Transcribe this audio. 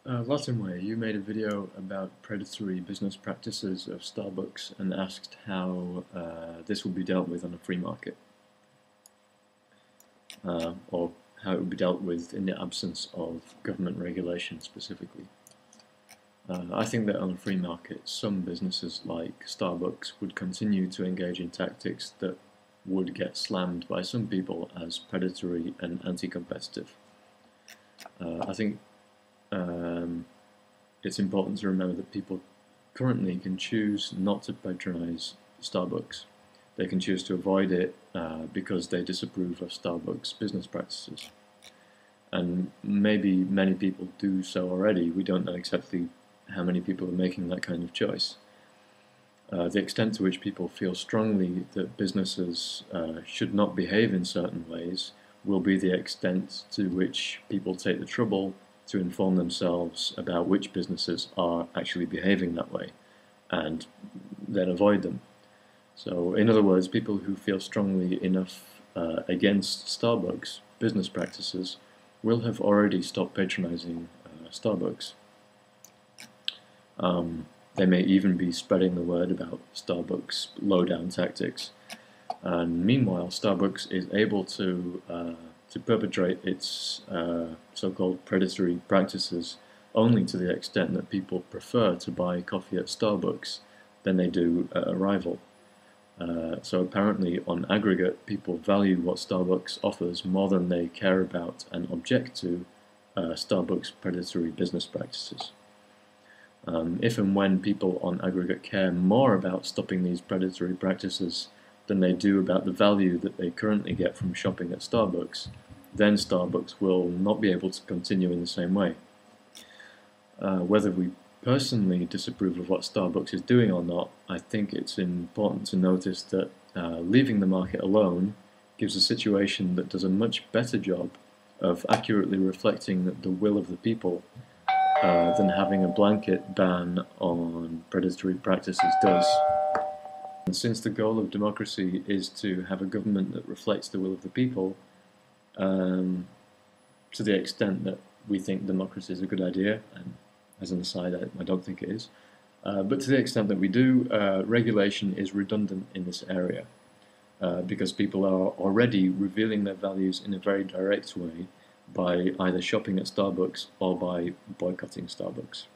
Latinway, you made a video about predatory business practices of Starbucks and asked how this will be dealt with on a free market, or how it would be dealt with in the absence of government regulation specifically. I think that on a free market, some businesses like Starbucks would continue to engage in tactics that would get slammed by some people as predatory and anti-competitive. I think it's important to remember that people currently can choose not to patronize Starbucks. They can choose to avoid it because they disapprove of Starbucks business practices. And maybe many people do so already. We don't know exactly how many people are making that kind of choice. The extent to which people feel strongly that businesses should not behave in certain ways will be the extent to which people take the trouble to inform themselves about which businesses are actually behaving that way and then avoid them. So in other words, people who feel strongly enough against Starbucks business practices will have already stopped patronizing Starbucks. They may even be spreading the word about Starbucks low-down tactics. And meanwhile, Starbucks is able to perpetrate its so-called predatory practices only to the extent that people prefer to buy coffee at Starbucks than they do at a rival. So apparently, on aggregate, people value what Starbucks offers more than they care about and object to Starbucks' predatory business practices. If and when people on aggregate care more about stopping these predatory practices than they do about the value that they currently get from shopping at Starbucks, then Starbucks will not be able to continue in the same way. Whether we personally disapprove of what Starbucks is doing or not, I think it's important to notice that leaving the market alone gives a situation that does a much better job of accurately reflecting the will of the people than having a blanket ban on predatory practices does. And since the goal of democracy is to have a government that reflects the will of the people, to the extent that we think democracy is a good idea, and as an aside, I don't think it is, but to the extent that we do, regulation is redundant in this area, because people are already revealing their values in a very direct way by either shopping at Starbucks or by boycotting Starbucks.